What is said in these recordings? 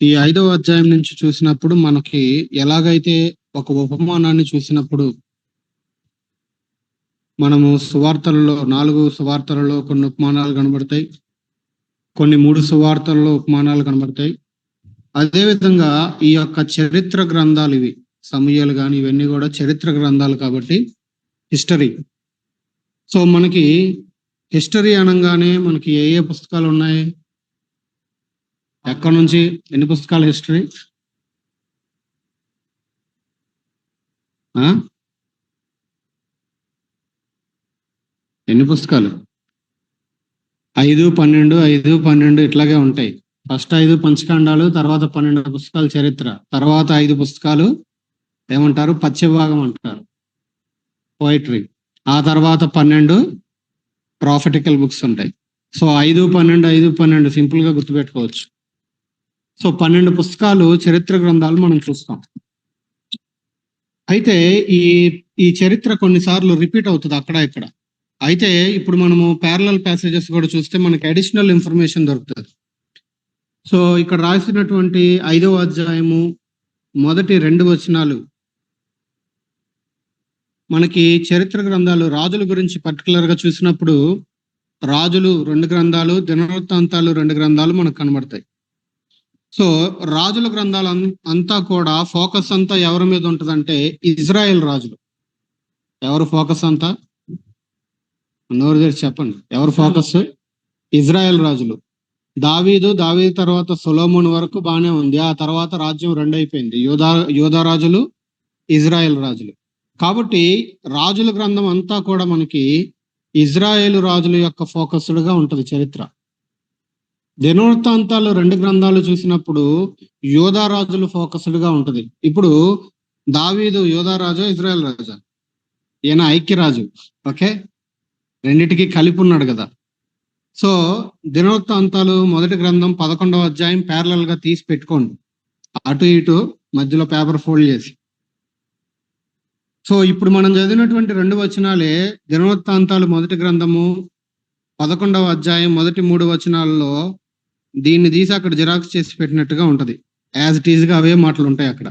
ఈ 5వ అధ్యాయం నుంచి చూసినప్పుడు మనకి ఎలాగైతే ఒక ఉపమానాన్ని చూసినప్పుడు మనము సువార్తలలో 4 సువార్తలలో కొన్ని ఉపమానాలు కనబడతాయి, కొన్ని 3 సువార్తలలో ఉపమానాలు కనబడతాయి. అదేవిధంగా ఈ యొక్క చరిత్ర గ్రంథాలు ఇవి సమూయేలు కానీ ఇవన్నీ కూడా చరిత్ర గ్రంథాలు కాబట్టి హిస్టరీ. సో మనకి హిస్టరీ అనగానే మనకి ఏ ఏ పుస్తకాలు ఉన్నాయి? ఎక్కడి నుంచి ఎన్ని పుస్తకాలు హిస్టరీ? ఎన్ని పుస్తకాలు? 5, 12, 5, 12 ఇట్లాగే ఉంటాయి. ఫస్ట్ 5 పంచకాండాలు, తర్వాత 12 పుస్తకాలు చరిత్ర, తర్వాత 5 పుస్తకాలు ఏమంటారు? పద్యభాగం అంటారు, పోయిటరీ. ఆ తర్వాత 12 ప్రాఫిటికల్ బుక్స్ ఉంటాయి. సో 5, 12, 5, 12 సింపుల్ గా గుర్తుపెట్టుకోవచ్చు. సో 12 పుస్తకాలు చరిత్ర గ్రంథాలు మనం చూస్తాం. అయితే ఈ చరిత్ర కొన్నిసార్లు రిపీట్ అవుతుంది అక్కడ ఇక్కడ. అయితే ఇప్పుడు మనము ప్యారలల్ ప్యాసేజెస్ కూడా చూస్తే మనకి అడిషనల్ ఇన్ఫర్మేషన్ దొరుకుతుంది. సో ఇక్కడ రాసినటువంటి 5వ అధ్యాయము మొదటి 2 వచనాలు మనకి చరిత్ర గ్రంథాలు రాజుల గురించి పర్టికులర్ గా చూసినప్పుడు రాజులు 2 గ్రంథాలు, దినవృత్తాంతాలు 2 గ్రంథాలు మనకు కనబడతాయి. సో రాజుల గ్రంథాలు అంతా కూడా ఫోకస్ అంతా ఎవరి మీద ఉంటుందంటే ఇజ్రాయెల్ రాజులు. ఎవరు ఫోకస్ అంతా? నోరు తెరిచి చెప్పండి, ఎవరు ఫోకస్? ఇజ్రాయెల్ రాజులు. దావీదు తర్వాత సొలొమోన్ వరకు బాగానే ఉంది. ఆ తర్వాత రాజ్యం 2 అయిపోయింది, యోధా రాజులు, ఇజ్రాయెల్ రాజులు. కాబట్టి రాజుల గ్రంథం అంతా కూడా మనకి ఇజ్రాయేలు రాజుల యొక్క ఫోకస్డ్ గా ఉంటది చరిత్ర. దినవృత్తాంతాలు 2 గ్రంథాలు చూసినప్పుడు యోధా రాజులు ఫోకస్డ్ గా ఉంటది. ఇప్పుడు దావీదు యోధా రాజా, ఇజ్రాయెల్ రాజా? ఈయన ఐక్యరాజు. ఓకే, రెండిటికి కలిపి ఉన్నాడు కదా. సో దినవృత్తాంతాలు మొదటి గ్రంథం 11వ అధ్యాయం ప్యారలల్ గా తీసి పెట్టుకోండి, అటు ఇటు మధ్యలో పేపర్ ఫోల్డ్ చేసి. సో ఇప్పుడు మనం చదివినటువంటి 2 వచనాలే దినవృత్తాంతాలు మొదటి గ్రంథము 11వ అధ్యాయం మొదటి 3 వచనాలలో దీన్ని తీసి అక్కడ జిరాక్స్ చేసి పెట్టినట్టుగా ఉంటది. యాజ్ ఇట్ ఈజ్ గా అవే మాటలు ఉంటాయి అక్కడ.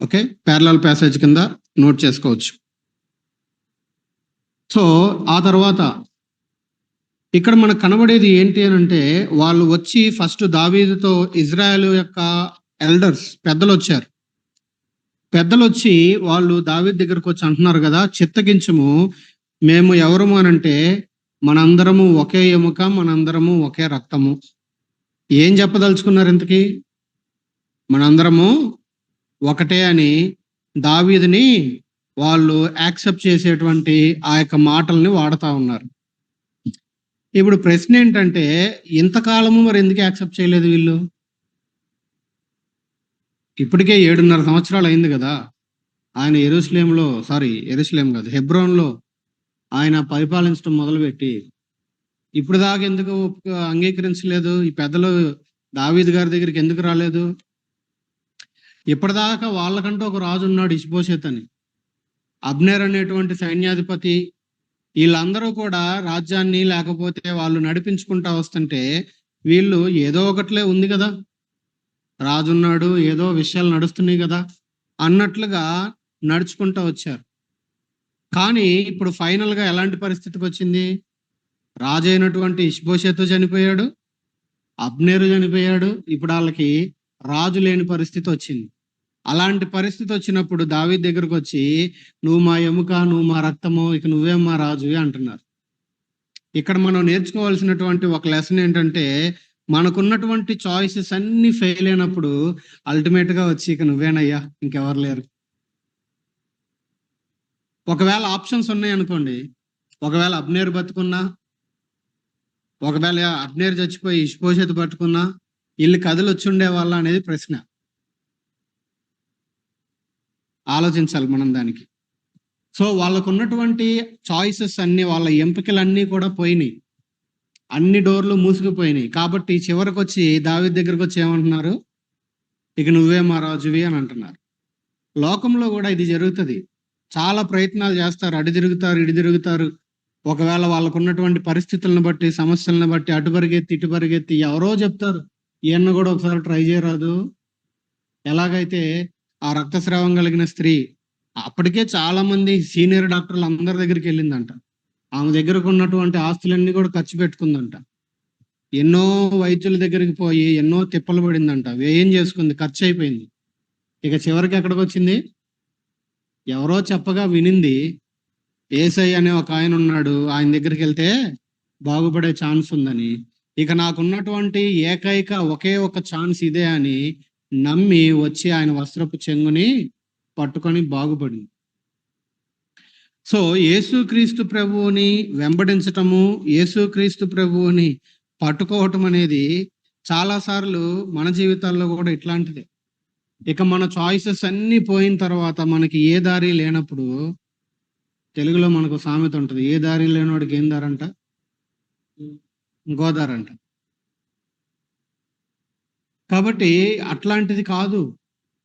ఓకే, ప్యారలల్ ప్యాసేజ్ కింద నోట్ చేసుకోవచ్చు. సో ఆ తర్వాత ఇక్కడ మనకు కనబడేది ఏంటి అని అంటే, వాళ్ళు వచ్చి ఫస్ట్ దావీదుతో ఇజ్రాయెల్ యొక్క ఎల్డర్స్ పెద్దలు వచ్చారు. పెద్దలు వచ్చి వాళ్ళు దావీదు దగ్గరకు వచ్చి అంటున్నారు కదా, చిత్తగించము, మేము ఎవరము అనంటే మనందరము ఒకే ఎముక, మనందరము ఒకే రక్తము. ఏం చెప్పదలుచుకున్నారు ఇంతకీ? మనందరము ఒకటే అని దావీదుని వాళ్ళు యాక్సెప్ట్ చేసేటువంటి ఆ యొక్క మాటల్ని వాడుతూ ఉన్నారు. ఇప్పుడు ప్రశ్న ఏంటంటే, ఇంతకాలము మరి ఎందుకు యాక్సెప్ట్ చేయలేదు వీళ్ళు? ఇప్పటికే 7.5 సంవత్సరాలు అయింది కదా ఆయన ఎరుషలేం కాదు, హెబ్రోన్లో ఆయన పరిపాలించడం మొదలుపెట్టి. ఇప్పుడు దాకా ఎందుకు అంగీకరించలేదు? ఈ పెద్దలు దావీదు గారి దగ్గరికి ఎందుకు రాలేదు? ఇప్పటిదాకా వాళ్ళకంటూ ఒక రాజు ఉన్నాడు, ఇష్బోషెత్ అని, అబ్నేర్ అనేటువంటి సైన్యాధిపతి. వీళ్ళందరూ కూడా రాజ్యాన్ని లేకపోతే వాళ్ళు నడిపించుకుంటా వస్తుంటే వీళ్ళు ఏదో ఒకట్లే ఉంది కదా, రాజున్నాడు, ఏదో విషయాలు నడుస్తున్నాయి కదా అన్నట్లుగా నడుచుకుంటా వచ్చారు. కానీ ఇప్పుడు ఫైనల్ గా ఎలాంటి పరిస్థితికి వచ్చింది? రాజు అయినటువంటి ఇష్బోషెతు చనిపోయాడు, అబ్నేరు చనిపోయాడు. ఇప్పుడు వాళ్ళకి రాజు లేని పరిస్థితి వచ్చింది. అలాంటి పరిస్థితి వచ్చినప్పుడు దావీదు దగ్గరకు వచ్చి, నువ్వు మా ఎముక, నువ్వు మా రక్తము, ఇక నువ్వేం మా రాజువి అంటున్నారు. ఇక్కడ మనం నేర్చుకోవాల్సినటువంటి ఒక లెసన్ ఏంటంటే, మనకున్నటువంటి చాయిసెస్ అన్ని ఫెయిల్ అయినప్పుడు అల్టిమేట్ గా వచ్చి ఇక నువ్వేనయ్యా, ఇంకెవరు లేరు. ఒకవేళ ఆప్షన్స్ ఉన్నాయి అనుకోండి, ఒకవేళ అబ్నేర్ బతుకున్నా, ఒకవేళ అబ్నేర్ చచ్చిపోయి ఇష్బోషెతు పట్టుకున్నా, వీళ్ళు కథలు వచ్చి ఉండే వాళ్ళ అనేది ప్రశ్న. ఆలోచించాలి మనం దానికి. సో వాళ్ళకు ఉన్నటువంటి చాయిసెస్ అన్ని, వాళ్ళ ఎంపికలన్నీ కూడా పోయినాయి, అన్ని డోర్లు మూసుకుపోయినాయి. కాబట్టి చివరికి వచ్చి దావీదు దగ్గరకు వచ్చి ఏమంటున్నారు? ఇక నువ్వే మా రాజువి అని అంటున్నారు. లోకంలో కూడా ఇది జరుగుతుంది. చాలా ప్రయత్నాలు చేస్తారు, అటు తిరుగుతారు, ఇటు తిరుగుతారు. ఒకవేళ వాళ్ళకు ఉన్నటువంటి పరిస్థితులను బట్టి, సమస్యలను బట్టి అటు పరిగెత్తి ఇటు పరిగెత్తి ఎవరో చెప్తారు, ఈయన కూడా ఒకసారి ట్రై చేయరాదు. ఎలాగైతే ఆ రక్తస్రావం కలిగిన స్త్రీ అప్పటికే చాలా మంది సీనియర్ డాక్టర్లు అందరి దగ్గరికి వెళ్ళిందంట. ఆమె దగ్గరకు ఉన్నటువంటి ఆస్తులన్నీ కూడా ఖర్చు పెట్టుకుందంట. ఎన్నో వైద్యుల దగ్గరికి పోయి ఎన్నో తిప్పలు పడిందంట. వ్యయం చేసుకుంది, ఖర్చు అయిపోయింది. ఇక చివరికి ఎక్కడికి వచ్చింది? ఎవరో చెప్పగా వినింది. ఏసై అనే ఒక ఆయన ఉన్నాడు, ఆయన దగ్గరికి వెళ్తే బాగుపడే ఛాన్స్ ఉందని. ఇక నాకున్నటువంటి ఏకైక ఒకే ఒక ఛాన్స్ ఇదే అని నమ్మి వచ్చి ఆయన వస్త్రపు చెంగుని పట్టుకొని బాగుపడింది. సో యేసుక్రీస్తు ప్రభువుని వెంబడించటము, యేసుక్రీస్తు ప్రభువుని పట్టుకోవటం అనేది చాలా సార్లు మన జీవితాల్లో కూడా ఇట్లాంటిదే. ఇక మన చాయిసెస్ అన్ని పోయిన తర్వాత మనకి ఏ దారి లేనప్పుడు, తెలుగులో మనకు సామెత ఉంటుంది, ఏ దారి లేనివాడికి ఏం దారంట? ఇంకో దారంట. కాబట్టి అట్లాంటిది కాదు.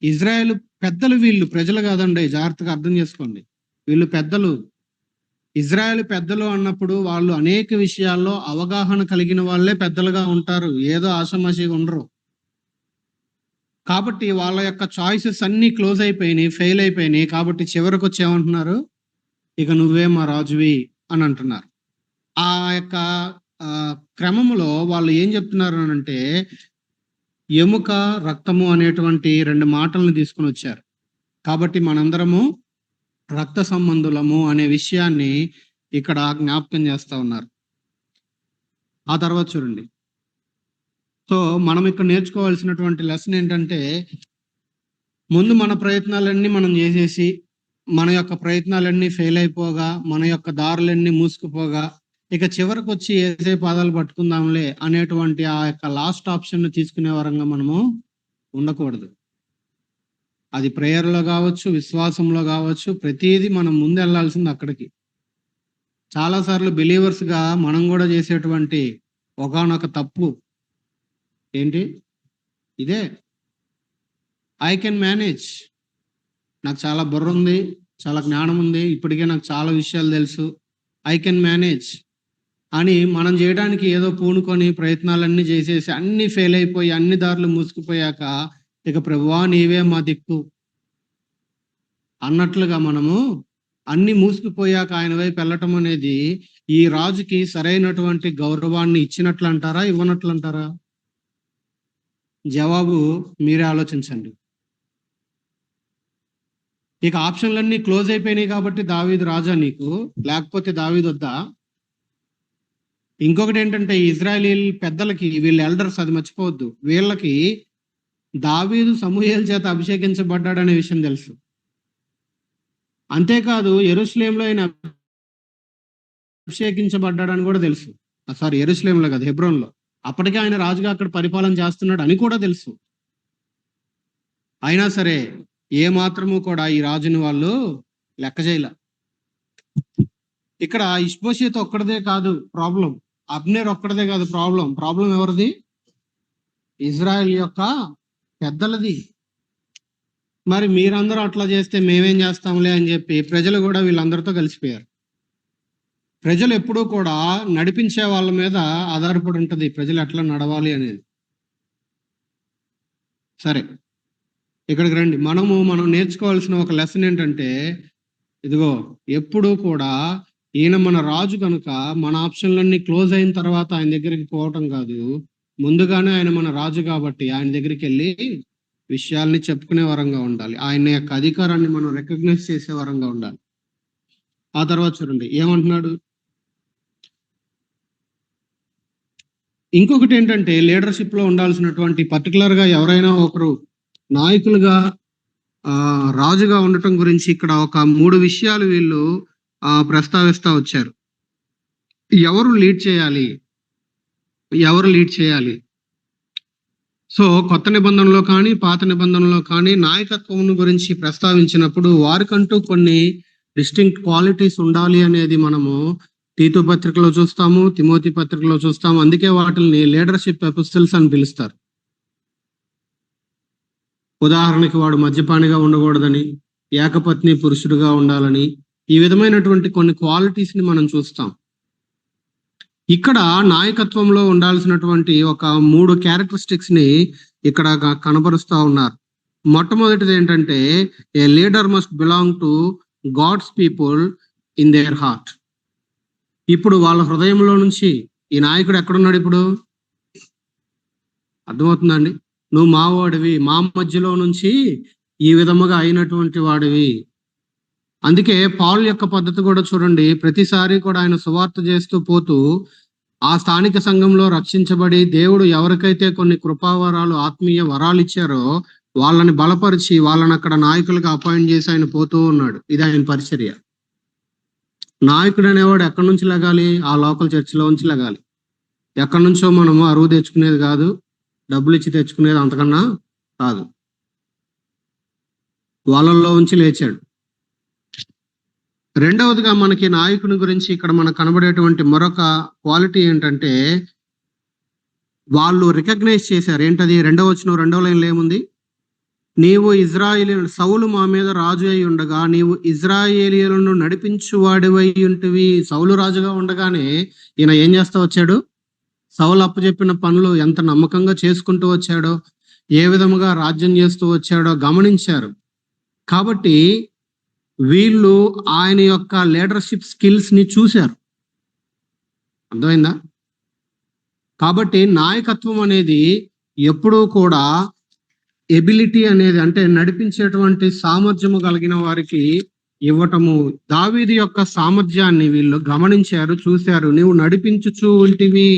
ఇజ్రాయెల్ పెద్దలు, వీళ్ళు ప్రజలు కాదండి, జాగ్రత్తగా అర్థం చేసుకోండి. వీళ్ళు పెద్దలు. ఇజ్రాయెల్ పెద్దలు అన్నప్పుడు వాళ్ళు అనేక విషయాల్లో అవగాహన కలిగిన వాళ్ళే పెద్దలుగా ఉంటారు, ఏదో ఆషామాషిగా ఉండరు. కాబట్టి వాళ్ళ యొక్క చాయిసెస్ అన్ని క్లోజ్ అయిపోయినాయి, ఫెయిల్ అయిపోయినాయి. కాబట్టి చివరికి వచ్చి ఏమంటున్నారు? ఇక నువ్వే మా రాజువి అని అంటున్నారు. ఆ యొక్క క్రమంలో వాళ్ళు ఏం చెప్తున్నారు అంటే, ఎముక రక్తము అనేటువంటి 2 మాటలను తీసుకుని వచ్చారు. కాబట్టి మనందరము రక్త సంబంధులము అనే విషయాన్ని ఇక్కడ జ్ఞాపకం చేస్తా ఉన్నారు. ఆ తర్వాత చూడండి. సో మనం ఇక్కడ నేర్చుకోవాల్సినటువంటి లెసన్ ఏంటంటే, ముందు మన ప్రయత్నాలన్నీ మనం చేసేసి, మన యొక్క ప్రయత్నాలన్నీ ఫెయిల్ అయిపోగా, మన యొక్క దారులన్నీ మూసుకుపోగా, ఇక చివరికి వచ్చి ఏసే పాదాలు పట్టుకుందాంలే అనేటువంటి ఆ యొక్క లాస్ట్ ఆప్షన్ తీసుకునే వరంగా మనము ఉండకూడదు. అది ప్రేయర్లో కావచ్చు, విశ్వాసంలో కావచ్చు, ప్రతిదీ మనం ముందు వెళ్ళాల్సింది అక్కడికి. చాలాసార్లు బిలీవర్స్గా మనం కూడా చేసేటువంటి ఒకానొక తప్పు ఏంటి? ఇదే, ఐ కెన్ మేనేజ్, నాకు చాలా బుర్ర ఉంది, చాలా జ్ఞానం ఉంది, ఇప్పటికే నాకు చాలా విషయాలు తెలుసు, ఐ కెన్ మేనేజ్ అని మనం చేయడానికి ఏదో పూనుకొని ప్రయత్నాలన్నీ చేసేసి అన్ని ఫెయిల్ అయిపోయి అన్ని దారులు మూసుకుపోయాక, ఇక ప్రభువా నీవే మా దిక్కు అన్నట్లుగా మనము అన్ని మూసుకుపోయాక ఆయన వైపు వెళ్ళటం అనేది ఈ రాజుకి సరైనటువంటి గౌరవాన్ని ఇచ్చినట్లు అంటారా, ఇవ్వనట్లు అంటారా? జవాబు మీరే ఆలోచించండి. ఇక ఆప్షన్లన్నీ క్లోజ్ అయిపోయినాయి కాబట్టి దావీదు రాజా నీకు, లేకపోతే దావీదు వద్దా? ఇంకొకటి ఏంటంటే, ఇజ్రాయేల్ పెద్దలకి, వీళ్ళ ఎల్డర్స్, అది మర్చిపోవద్దు, వీళ్ళకి దావీదు సమూయేలు చేత అభిషేకించబడ్డాడనే విషయం తెలుసు. అంతేకాదు యెరూషలేములో ఆయన అభిషేకించబడ్డాడని కూడా తెలుసు. సారీ, యెరూషలేములో కాదు, హెబ్రోన్లో. అప్పటికే ఆయన రాజుగా అక్కడ పరిపాలన చేస్తున్నాడు అని కూడా తెలుసు. అయినా సరే ఏ మాత్రము కూడా ఈ రాజుని వాళ్ళు లెక్క చేయలే. ఇక్కడ ఇష్బోషెత్ ఒక్కడదే కాదు ప్రాబ్లం, అబ్నేర్ ఒక్కడదే కాదు ప్రాబ్లం. ప్రాబ్లం ఎవరిది? ఇజ్రాయెల్ యొక్క పెద్దలది. మరి మీరందరూ అట్లా చేస్తే మేమేం చేస్తాంలే అని చెప్పి ప్రజలు కూడా వీళ్ళందరితో కలిసిపోయారు. ప్రజలు ఎప్పుడూ కూడా నడిపించే వాళ్ళ మీద ఆధారపడి ఉంటుంది, ప్రజలు ఎట్లా నడవాలి అనేది. సరే, ఇక్కడికి రండి. మనం నేర్చుకోవాల్సిన ఒక లెసన్ ఏంటంటే, ఇదిగో ఎప్పుడూ కూడా ఈయన మన రాజు కనుక మన ఆప్షన్లన్నీ క్లోజ్ అయిన తర్వాత ఆయన దగ్గరికి పోవటం కాదు, ముందుగానే ఆయన మన రాజు కాబట్టి ఆయన దగ్గరికి వెళ్ళి విషయాల్ని చెప్పుకునే వరంగా ఉండాలి. ఆయన యొక్క అధికారాన్ని మనం రికగ్నైజ్ చేసే వరంగా ఉండాలి. ఆ తర్వాత చూడండి ఏమంటున్నాడు. ఇంకొకటి ఏంటంటే, లీడర్షిప్ లో ఉండాల్సినటువంటి పర్టికులర్ గా ఎవరైనా ఒకరు నాయకులుగా రాజుగా ఉండటం గురించి ఇక్కడ ఒక 3 విషయాలు వీళ్ళు ప్రస్తావిస్తా వచ్చారు. ఎవరు లీడ్ చేయాలి? సో కొత్త నిబంధనలో కానీ పాత నిబంధనలో కానీ నాయకత్వం గురించి ప్రస్తావించినప్పుడు వారికంటూ కొన్ని డిస్టింక్ట్ క్వాలిటీస్ ఉండాలి అనేది మనము తీతు పత్రికలో చూస్తాము, తిమోతి పత్రికలో చూస్తాము. అందుకే వాటిని లీడర్షిప్ ఎపిస్టిల్స్ అని పిలుస్తారు. ఉదాహరణకి వాడు మద్యపానిగా ఉండకూడదని, ఏకపత్ని పురుషుడుగా ఉండాలని, ఈ విధమైనటువంటి కొన్ని క్వాలిటీస్ ని మనం చూస్తాం. ఇక్కడ నాయకత్వంలో ఉండాల్సినటువంటి ఒక 3 క్యారెక్టరిస్టిక్స్ ని ఇక్కడ కనబరుస్తా ఉన్నారు. మొట్టమొదటిది ఏంటంటే a leader must belong to God's people in their heart. ఇప్పుడు వాళ్ళ హృదయంలో నుంచి ఈ నాయకుడు ఎక్కడున్నాడు ఇప్పుడు? అర్థమవుతుందండి? నువ్వు మావాడివి, మా మధ్యలో నుంచి ఈ విధముగా అయినటువంటి వాడివి. అందుకే పౌలు యొక్క పద్ధతి కూడా చూడండి, ప్రతిసారి కూడా ఆయన సువార్త చేస్తూ పోతూ ఆ స్థానిక సంఘంలో రక్షించబడి దేవుడు ఎవరికైతే కొన్ని కృపావరాలు, ఆత్మీయ వరాలు ఇచ్చారో వాళ్ళని బలపరిచి వాళ్ళని అక్కడ నాయకులుగా అపాయింట్ చేసి ఆయన పోతూ ఉన్నాడు. ఇది ఆయన పరిచర్య. నాయకుడు అనేవాడు ఎక్కడి నుంచి లెగాలి? ఆ లోకల్ చర్చిలో నుంచి లెగాలి. ఎక్కడి నుంచో మనము అరువు తెచ్చుకునేది కాదు, డబ్బులు ఇచ్చి తెచ్చుకునేది అంతకన్నా కాదు. వాళ్ళల్లో ఉంచి లేచాడు. రెండవదిగా మనకి నాయకుని గురించి ఇక్కడ మనకు కనబడేటువంటి మరొక క్వాలిటీ ఏంటంటే వాళ్ళు రికగ్నైజ్ చేశారు. ఏంటది? 2వ వచనం 2వ లైన్లో ఏముంది? నీవు ఇజ్రాయేలీయులు, సౌలు మా మీద రాజు అయి ఉండగా నీవు ఇజ్రాయేలీయులను నడిపించువాడివై ఉంటివి. సౌలు రాజుగా ఉండగానే ఈయన ఏం చేస్తా వచ్చాడు? సౌలు అప్పచెప్పిన పనులు ఎంత నమ్మకంగా చేసుకుంటూ వచ్చాడో, ఏ విధముగా రాజ్యం చేస్తూ వచ్చాడో గమనించారు. కాబట్టి వీళ్ళు ఆయన యొక్క లీడర్షిప్ స్కిల్స్ ని చూశారు. అర్థమైందా? కాబట్టి నాయకత్వం అనేది ఎప్పుడూ కూడా ఎబిలిటీ అనేది, అంటే నడిపించేటువంటి సామర్థ్యము కలిగిన వారికి ఇవ్వటము. దావీదు యొక్క సామర్థ్యాన్ని వీళ్ళు గమనించారు, చూశారు. నువ్వు నడిపించుచూ ఉంటివి,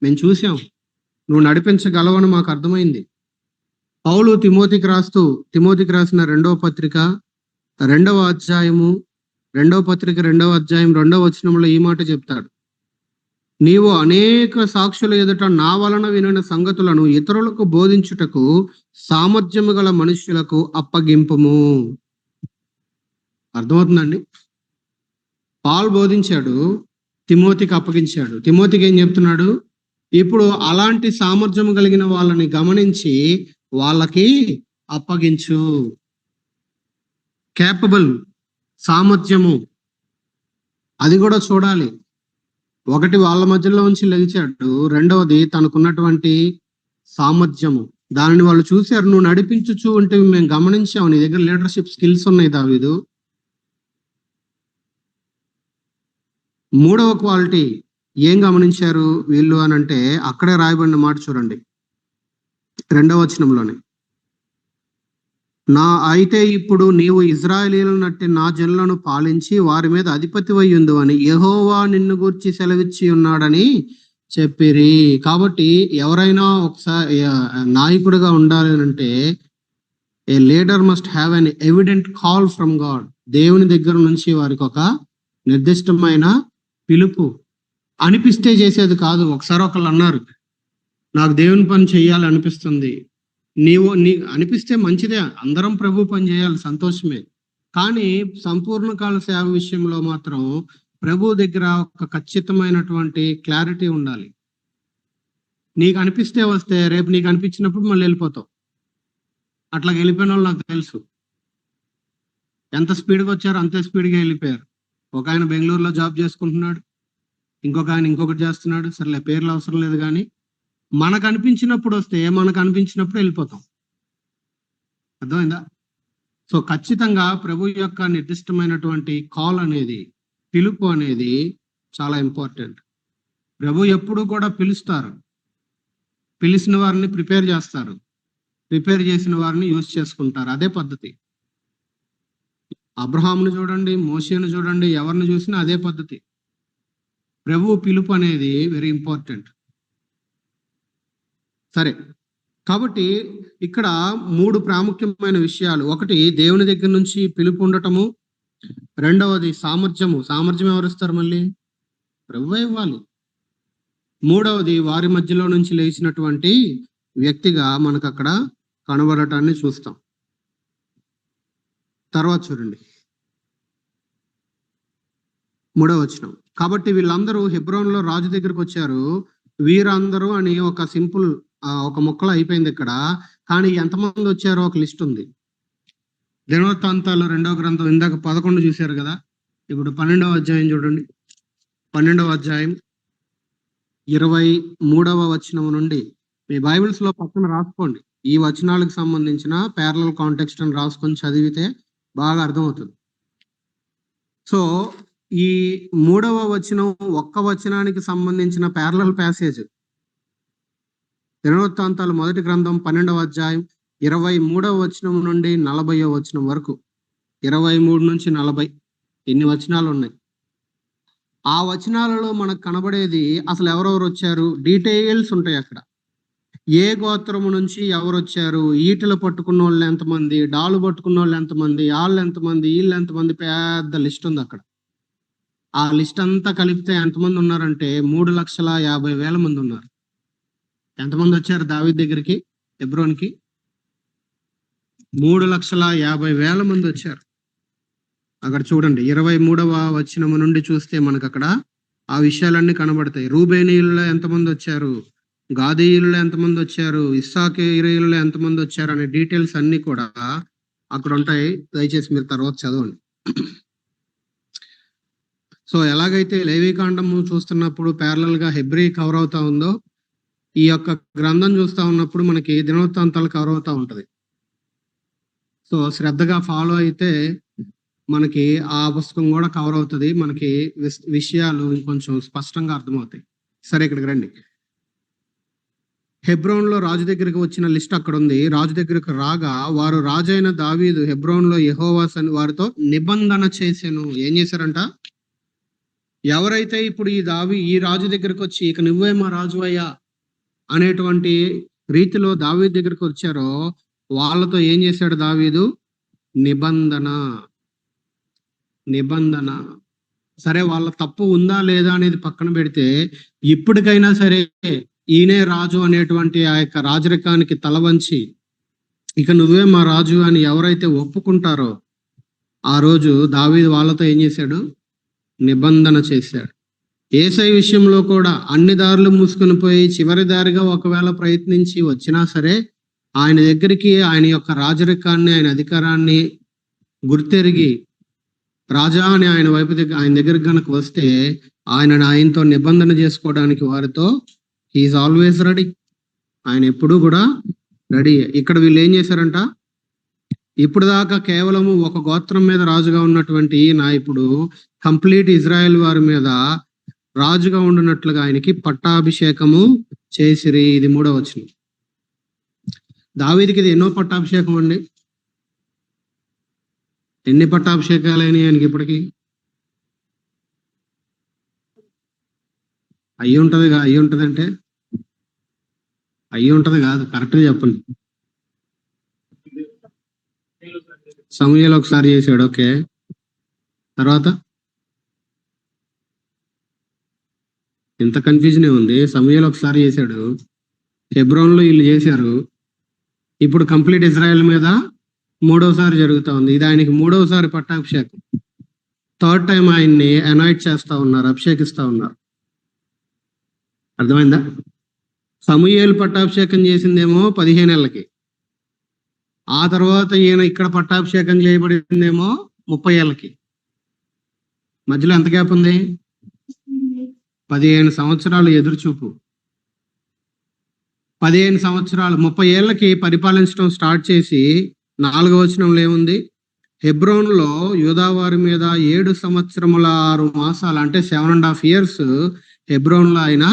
మేము చూసాం, నువ్వు నడిపించగలవని మాకు అర్థమైంది. పౌలు తిమోతికి రాసిన 2వ పత్రిక 2వ అధ్యాయము 2వ పత్రిక 2వ అధ్యాయం 2వ వచనంలో ఈ మాట చెప్తాడు. నీవు అనేక సాక్షుల ఎదుట నా వలన వినిన సంగతులను ఇతరులకు బోధించుటకు సామర్థ్యము గల మనుష్యులకు అప్పగింపుము. అర్థమవుతుందండి? పౌలు బోధించాడు, తిమోతికి అప్పగించాడు. తిమోతికి ఏం చెప్తున్నాడు? ఇప్పుడు అలాంటి సామర్థ్యం కలిగిన వాళ్ళని గమనించి వాళ్ళకి అప్పగించు. కేపబుల్, సామర్థ్యము, అది కూడా చూడాలి. ఒకటి వాళ్ళ మధ్యలో ఉంచి లెగిచాడు, రెండవది తనకున్నటువంటి సామర్థ్యము, దానిని వాళ్ళు చూశారు. నువ్వు నడిపించుచు అంటే మేము గమనించాము, నీ దగ్గర లీడర్షిప్ స్కిల్స్ ఉన్నాయి దావీదు. 3వ క్వాలిటీ ఏం గమనించారు వీళ్ళు అని అంటే అక్కడే రాయబడిన మాట చూడండి, 2వ వచనంలోనే. అయితే ఇప్పుడు నీవు ఇజ్రాయేలీయులను నట్టి నా జనులను పాలించి వారి మీద అధిపతివై ఉందువని యెహోవా నిన్ను గూర్చి సెలవిచ్చి ఉన్నాడని చెప్పిరి. కాబట్టి ఎవరైనా ఒకసారి నాయకుడిగా ఉండాలి అంటే a leader must have an evident call from God. దేవుని దగ్గర నుంచి వారికి ఒక నిర్దిష్టమైన పిలుపు. అనిపిస్తే చేసేది కాదు. ఒకసారి ఒకళ్ళు అన్నారు, నాకు దేవుని పని చెయ్యాలి అనిపిస్తుంది. నీ అనిపిస్తే మంచిదే, అందరం ప్రభు పని చేయాలి, సంతోషమే. కానీ సంపూర్ణ కాల సేవ విషయంలో మాత్రం ప్రభు దగ్గర ఒక ఖచ్చితమైనటువంటి క్లారిటీ ఉండాలి. నీకు అనిపిస్తే వస్తే, రేపు నీకు అనిపించినప్పుడు మళ్ళీ వెళ్ళిపోతావు. అట్లా వెళ్ళిపోయిన వాళ్ళు నాకు తెలుసు. ఎంత స్పీడ్గా వచ్చారో అంతే స్పీడ్గా వెళ్ళిపోయారు. ఒక ఆయన బెంగళూరులో జాబ్ చేసుకుంటున్నాడు, ఇంకొక ఆయన ఇంకొకటి చేస్తున్నాడు. సర్లే, పేర్లు అవసరం లేదు. కానీ మనకు అనిపించినప్పుడు వస్తే మనకు అనిపించినప్పుడు వెళ్ళిపోతాం. అర్థమైందా? సో ఖచ్చితంగా ప్రభు యొక్క నిర్దిష్టమైనటువంటి కాల్ అనేది, పిలుపు అనేది చాలా ఇంపార్టెంట్. ప్రభు ఎప్పుడు కూడా పిలుస్తారు, పిలిచిన వారిని ప్రిపేర్ చేస్తారు, ప్రిపేర్ చేసిన వారిని యూజ్ చేసుకుంటారు. అదే పద్ధతి. అబ్రహామును చూడండి, మోషేను చూడండి, ఎవరిని చూసినా అదే పద్ధతి. ప్రభు పిలుపు అనేది వెరీ ఇంపార్టెంట్. సరే, కాబట్టి ఇక్కడ 3 ప్రాముఖ్యమైన విషయాలు. ఒకటి, దేవుని దగ్గర నుంచి పిలుపు ఉండటము. రెండవది సామర్థ్యము. సామర్థ్యం ఎవరిస్తారు? మళ్ళీ ప్రభువే ఇవ్వాలి. మూడవది వారి మధ్యలో నుంచి లేచినటువంటి వ్యక్తిగా మనకు అక్కడ కనబడటాన్ని చూస్తాం. తర్వాత చూడండి 3వ వచనం. కాబట్టి వీళ్ళందరూ హెబ్రోన్లో రాజు దగ్గరకు వచ్చారు. వీరందరూ అని ఒక సింపుల్ ఒక ముక్కలో అయిపోయింది ఇక్కడ. కానీ ఎంతమంది వచ్చారో ఒక లిస్ట్ ఉంది. దినవృత్తాంతాలు 2వ గ్రంథం ఇందాక 11 చూశారు కదా. ఇప్పుడు 12వ అధ్యాయం చూడండి. 12వ అధ్యాయం 23వ వచనం నుండి మీ బైబిల్స్ లో పక్కన రాసుకోండి. ఈ వచనాలకు సంబంధించిన ప్యారలల్ కాంటెక్స్ట్ అని రాసుకొని చదివితే బాగా అర్థమవుతుంది. సో ఈ 3వ వచనం ఒక్క వచనానికి సంబంధించిన ప్యారలల్ ప్యాసేజ్ దినవృత్తాంతాలు 1వ గ్రంథం 12వ అధ్యాయం 23వ వచనం నుండి 40వ వచనం వరకు, 23 నుంచి 40 ఎన్ని వచనాలు ఉన్నాయి. ఆ వచనాలలో మనకు కనబడేది అసలు ఎవరెవరు వచ్చారు, డీటెయిల్స్ ఉంటాయి అక్కడ. ఏ గోత్రము నుంచి ఎవరు వచ్చారు, ఈటలు పట్టుకున్న వాళ్ళు ఎంతమంది, డాలు పట్టుకున్న వాళ్ళు ఎంతమంది, వాళ్ళు ఎంతమంది, వీళ్ళు ఎంతమంది, పెద్ద లిస్ట్ ఉంది అక్కడ. ఆ లిస్ట్ అంతా కలిపితే ఎంతమంది ఉన్నారంటే 3,50,000 మంది ఉన్నారు. ఎంతమంది వచ్చారు దావీదు దగ్గరికి, హెబ్రోన్కి? 3,50,000 మంది వచ్చారు. అక్కడ చూడండి 23వ వచనము నుండి చూస్తే మనకు అక్కడ ఆ విషయాలన్నీ కనబడతాయి. రూబేనీయుల్లో ఎంతమంది వచ్చారు, గాదీయుల్లో ఎంతమంది వచ్చారు, ఇస్సాకీయుల్లో ఎంతమంది వచ్చారు అనే డీటెయిల్స్ అన్ని కూడా అక్కడ ఉంటాయి. దయచేసి మీరు తర్వాత చదవండి. సో ఎలాగైతే లేవీకాండము చూస్తున్నప్పుడు ప్యారలల్ గా హెబ్రీ కవర్ అవుతా ఉందో, ఈ యొక్క గ్రంథం చూస్తా ఉన్నప్పుడు మనకి దినవృత్తాంతాలు కవర్ అవుతా ఉంటది. సో శ్రద్ధగా ఫాలో అయితే మనకి ఆ పుస్తకం కూడా కవర్ అవుతుంది. మనకి విషయాలు ఇంకొంచెం స్పష్టంగా అర్థమవుతాయి. సరే, ఇక్కడికి రండి. హెబ్రోన్ లో రాజు దగ్గరికి వచ్చిన లిస్ట్ అక్కడ ఉంది. రాజు దగ్గరకు రాగా వారు రాజైన దావీదు హెబ్రోన్ లో యెహోవా వారితో నిబంధన చేసెను. ఏం చేశారంట? ఎవరైతే ఇప్పుడు ఈ రాజు దగ్గరకు వచ్చి ఇక నువ్వే మా రాజు అయ్యా అనేటువంటి రీతిలో దావీదు దగ్గరకు వచ్చారో వాళ్ళతో ఏం చేశాడు దావీదు? నిబంధన. సరే, వాళ్ళ తప్పు ఉందా లేదా అనేది పక్కన పెడితే, ఇప్పటికైనా సరే ఈయనే రాజు అనేటువంటి ఆ యొక్క రాజరికానికి తల వంచి ఇక నువ్వే మా రాజు అని ఎవరైతే ఒప్పుకుంటారో ఆ రోజు దావీదు వాళ్ళతో ఏం చేశాడు? నిబంధన చేశాడు. యేసయ్య విషయంలో కూడా అన్ని దారులు మూసుకొని పోయి చివరి దారిగా ఒకవేళ ప్రయత్నించి వచ్చినా సరే ఆయన దగ్గరికి ఆయన యొక్క రాజరికాన్ని, ఆయన అధికారాన్ని గుర్తెరిగి రాజా అని ఆయన దగ్గరికి కనుక వస్తే ఆయనతో నిబంధన చేసుకోవడానికి వారితో హీఈస్ ఆల్వేస్ రెడీ. ఆయన ఎప్పుడూ కూడా రెడీ. ఇక్కడ వీళ్ళు ఏం చేశారంట? ఇప్పుడు దాకా కేవలము ఒక గోత్రం మీద రాజుగా ఉన్నటువంటి ఈయన ఇప్పుడు కంప్లీట్ ఇజ్రాయెల్ వారి మీద రాజుగా ఉండినట్లుగా ఆయనకి పట్టాభిషేకము చేసిరి. ఇది 3వ వచనం. దావీదుకి ఇది ఎన్నో పట్టాభిషేకం అండి? ఎన్ని పట్టాభిషేకాలైన ఆయనకి ఇప్పటికి? అయ్యి ఉంటది అంటే అయ్యి ఉంటది కాదు, కరెక్ట్గా చెప్పండి. సమూయేలు ఒకసారి చేశాడు, ఓకే. తర్వాత ఇంత కన్ఫ్యూజనే ఉంది. సమూయేలు ఒకసారి చేశాడు, హెబ్రోన్ లో వీళ్ళు చేశారు. ఇప్పుడు కంప్లీట్ ఇజ్రాయెల్ మీద 3వసారి జరుగుతా ఉంది. ఇది ఆయనకి 3వసారి పట్టాభిషేకం. 3rd టైం ఆయన్ని అనాయిట్ చేస్తా ఉన్నారు, అభిషేకిస్తా ఉన్నారు. అర్థమైందా? సమూయేలు పట్టాభిషేకం చేసిందేమో 15 ఏళ్ళకి, ఆ తర్వాత ఈయన ఇక్కడ పట్టాభిషేకం చేయబడిందేమో 30 ఏళ్ళకి. మధ్యలో ఎంత గ్యాప్ ఉంది? 15 సంవత్సరాలు ఎదురుచూపు. 15 సంవత్సరాలు, 30 ఏళ్ళకి పరిపాలించడం స్టార్ట్ చేసి 4వ వచనంలో ఏముంది? హెబ్రోన్ లో యూదావారి మీద 7 సంవత్సరముల 6 మాసాలు అంటే 7.5 years హెబ్రోన్ లో ఆయన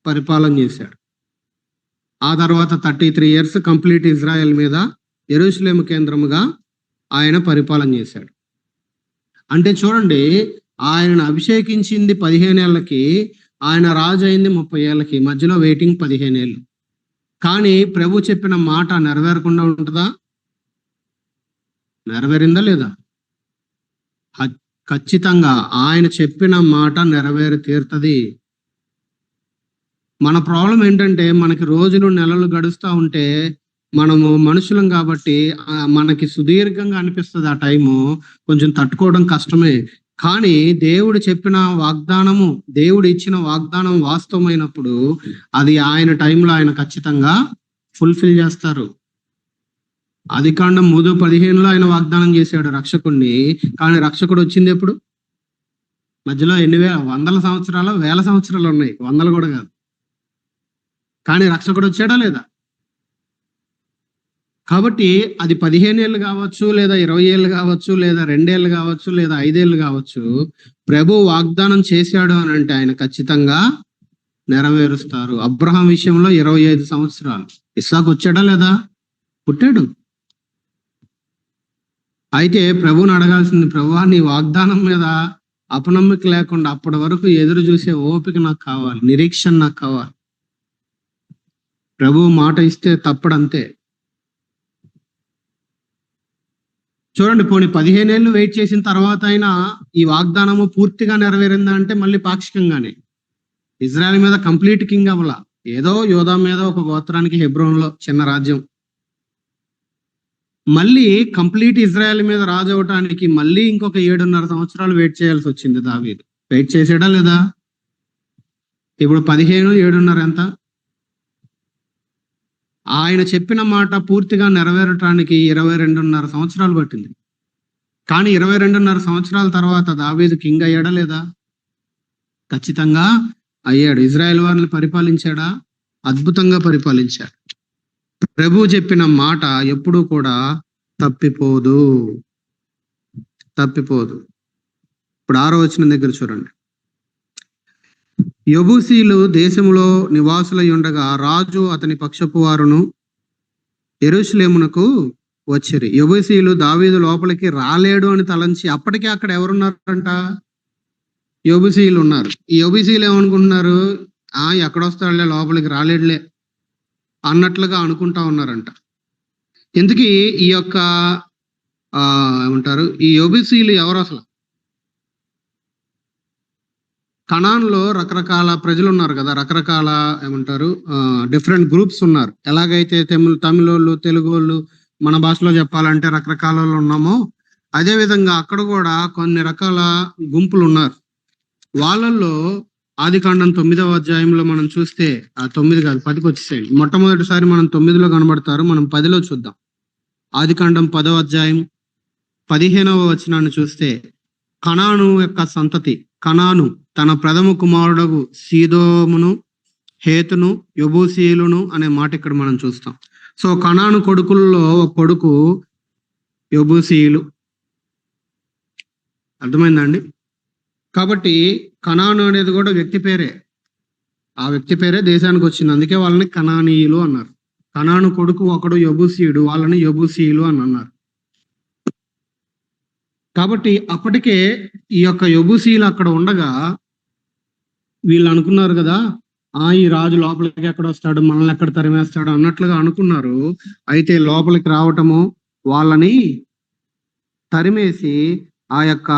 పరిపాలన చేశాడు. ఆ తర్వాత 33 years కంప్లీట్ ఇజ్రాయెల్ మీద యెరూషలేము కేంద్రముగా ఆయన పరిపాలన చేశాడు. అంటే చూడండి, ఆయనను అభిషేకించింది 15 ఏళ్ళకి, ఆయన రాజు అయింది 30 ఏళ్ళకి. మధ్యలో వెయిటింగ్ 15 ఏళ్ళు. కానీ ప్రభు చెప్పిన మాట నెరవేరకుండా ఉంటుందా? నెరవేరిందా లేదా? ఖచ్చితంగా ఆయన చెప్పిన మాట నెరవేరి తీరుతుంది. మన ప్రాబ్లం ఏంటంటే మనకి రోజులు నెలలు గడుస్తూ ఉంటే మనము మనుషులం కాబట్టి మనకి సుదీర్ఘంగా అనిపిస్తుంది. ఆ టైము కొంచెం తట్టుకోవడం కష్టమే. కానీ దేవుడు చెప్పిన వాగ్దానము, దేవుడు ఇచ్చిన వాగ్దానం వాస్తవమైనప్పుడు అది ఆయన టైంలో ఆయన ఖచ్చితంగా ఫుల్ఫిల్ చేస్తారు. ఆదికాండం 3:15 ఆయన వాగ్దానం చేశాడు రక్షకుణ్ణి. కానీ రక్షకుడు వచ్చింది ఎప్పుడు? మధ్యలో ఎన్ని వందల సంవత్సరాలు, వేల సంవత్సరాలు ఉన్నాయి, వందలు కూడా కాదు. కానీ రక్షకుడు వచ్చాడా లేదా? కాబట్టి అది 15 ఏళ్ళు కావచ్చు, లేదా 20 ఏళ్ళు కావచ్చు, లేదా 2 ఏళ్ళు కావచ్చు, లేదా 5 ఏళ్ళు కావచ్చు. ప్రభు వాగ్దానం చేశాడు అని అంటే ఆయన ఖచ్చితంగా నెరవేరుస్తారు. అబ్రహాం విషయంలో 25 సంవత్సరాలు. ఇస్సాకు వచ్చాడా లేదా? పుట్టాడు. అయితే ప్రభువుని అడగాల్సింది, ప్రభువా నీ వాగ్దానం మీద అపనమ్మిక లేకుండా అప్పటి వరకు ఎదురు చూసే ఓపిక నాకు కావాలి, నిరీక్షణ నాకు కావాలి. ప్రభువు మాట ఇస్తే తప్పడంతే. చూడండి, పోనీ 15 ఏళ్ళు వెయిట్ చేసిన తర్వాత అయినా ఈ వాగ్దానము పూర్తిగా నెరవేరిందా అంటే మళ్ళీ పాక్షికంగానే. ఇజ్రాయెల్ మీద కంప్లీట్ కింగ్ అవ్వలా, ఏదో యోధా మీద ఒక గోత్రానికి హెబ్రోన్లో చిన్న రాజ్యం. మళ్ళీ కంప్లీట్ ఇజ్రాయెల్ మీద రాజు అవటానికి మళ్ళీ ఇంకొక 7.5 సంవత్సరాలు వెయిట్ చేయాల్సి వచ్చింది దావీదు. వెయిట్ చేసాడా లేదా? ఇప్పుడు 15, 7.5 ఎంత? ఆయన చెప్పిన మాట పూర్తిగా నెరవేరటానికి 22.5 సంవత్సరాలు పట్టింది. కానీ 22.5 సంవత్సరాల తర్వాత దావీదు కింగ్ అయ్యాడా లేదా? ఖచ్చితంగా అయ్యాడు. ఇజ్రాయెల్ వారిని పరిపాలించాడా? అద్భుతంగా పరిపాలించాడు. ప్రభు చెప్పిన మాట ఎప్పుడూ కూడా తప్పిపోదు. ఇప్పుడు 6వ వచనం దగ్గర చూడండి. యెబూసీలు దేశములో నివాసులై ఉండగా రాజు అతని పక్షపు వారును యెరూషలేమునకు వచ్చిరి. యెబూసీలు దావీదు లోపలికి రాలేడు అని తలంచి, అప్పటికే అక్కడ ఎవరున్నారంట? యెబూసీలు ఉన్నారు. ఈ యెబూసీలు ఏమనుకుంటున్నారు? ఎక్కడొస్తాడులే, లోపలికి రాలేడులే అన్నట్లుగా అనుకుంటా ఉన్నారంట. ఎందుకు ఈ యొక్క ఏమంటారు, ఈ యెబూసీలు ఎవరు అసలు? కనాన్లో రకరకాల ప్రజలు ఉన్నారు కదా, రకరకాల ఏమంటారు డిఫరెంట్ గ్రూప్స్ ఉన్నారు. ఎలాగైతే తమిళోళ్ళు, తెలుగు వాళ్ళు, మన భాషలో చెప్పాలంటే రకరకాల వాళ్ళు ఉన్నామో, అదే విధంగా అక్కడ కూడా కొన్ని రకాల గుంపులు ఉన్నారు. వాళ్ళల్లో ఆదికాండం 9వ అధ్యాయంలో మనం చూస్తే, 9 కాదు 10కి వచ్చేసేయండి. మొట్టమొదటిసారి మనం 9లో కనబడతారు, మనం 10లో చూద్దాం. ఆదికాండం 10వ అధ్యాయం 15వ వచనాన్ని చూస్తే, కనాను యొక్క సంతతి, కనాను తన ప్రథమ కుమారుడు సీదోమును, హేతును, యెబూసీయులను అనే మాట ఇక్కడ మనం చూస్తాం. సో కనాను కొడుకుల్లో ఒక కొడుకు యెబూసీయులు. అర్థమైందండి? కాబట్టి కనాను అనేది కూడా వ్యక్తి పేరే. ఆ వ్యక్తి పేరే దేశానికి వచ్చింది, అందుకే వాళ్ళని కనానీయులు అన్నారు. కనాను కొడుకు ఒకడు యెబూసీయుడు, వాళ్ళని యెబూసీయులు అని అన్నారు. కాబట్టి అప్పటికే ఈ యొక్క యెబూసీయులు అక్కడ ఉండగా వీళ్ళు అనుకున్నారు కదా, ఈ రాజు లోపలికి ఎక్కడ వస్తాడు, మనల్ని ఎక్కడ తరిమేస్తాడు అన్నట్లుగా అనుకున్నారు. అయితే లోపలికి రావటము, వాళ్ళని తరిమేసి ఆ యొక్క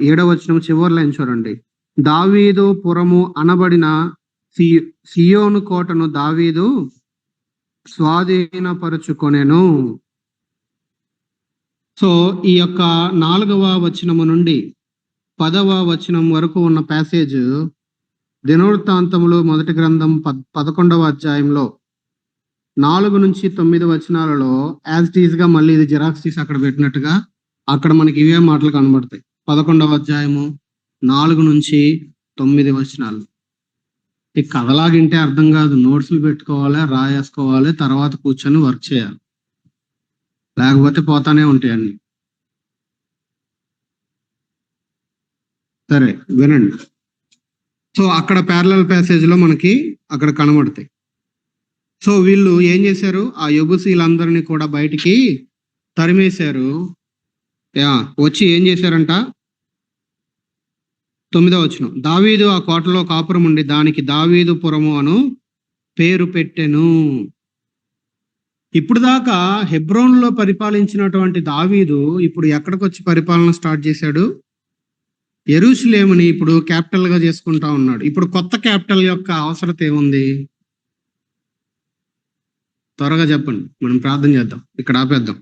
7వ వచనం చివరి లైన్ చూడండి. దావీదు పురము అనబడిన సియోను కోటను దావీదు స్వాధీనపరుచుకొనెను. సో ఈ యొక్క 4వ వచనము నుండి 10వ వచనం వరకు ఉన్న ప్యాసేజ్ దినవృత్తాంతములు మొదటి గ్రంథం 11వ అధ్యాయంలో 4 నుంచి 9 వచనాలలో యాజ్ ఇట్ ఈజ్ గా మళ్ళీ ఇది జిరాక్స్ తీసి అక్కడ పెట్టినట్టుగా అక్కడ మనకి ఇవే మాటలు కనబడతాయి. 11వ అధ్యాయము 4 నుంచి 9 వచనాలు. ఈ కథలాగింటే అర్థం కాదు, నోట్స్లు పెట్టుకోవాలి, రాయేసుకోవాలి, తర్వాత కూర్చొని వర్క్ చేయాలి, లేకపోతే పోతానే ఉంటాయి అన్ని. సరే వినండి. సో అక్కడ ప్యారలల్ ప్యాసేజ్ లో మనకి అక్కడ కనబడతాయి. సో వీళ్ళు ఏం చేశారు, ఆ యెబూసీలందరినీ కూడా బయటికి తరిమేశారు. వచ్చి ఏం చేశారంట, 9వ వచనం. దావీదు ఆ కోటలో కాపురం ఉండి దానికి దావీదు పురము అను పేరు పెట్టెను. ఇప్పుడు దాకా హెబ్రోన్లో పరిపాలించినటువంటి దావీదు ఇప్పుడు ఎక్కడికి వచ్చి పరిపాలన స్టార్ట్ చేశాడు? యెరూషలేముని ఇప్పుడు క్యాపిటల్ గా చేసుకుంటా ఉన్నాడు. ఇప్పుడు కొత్త క్యాపిటల్ యొక్క అవసరత ఏముంది? త్వరగా చెప్పండి, మనం ప్రార్థన చేద్దాం, ఇక్కడ ఆపేద్దాం.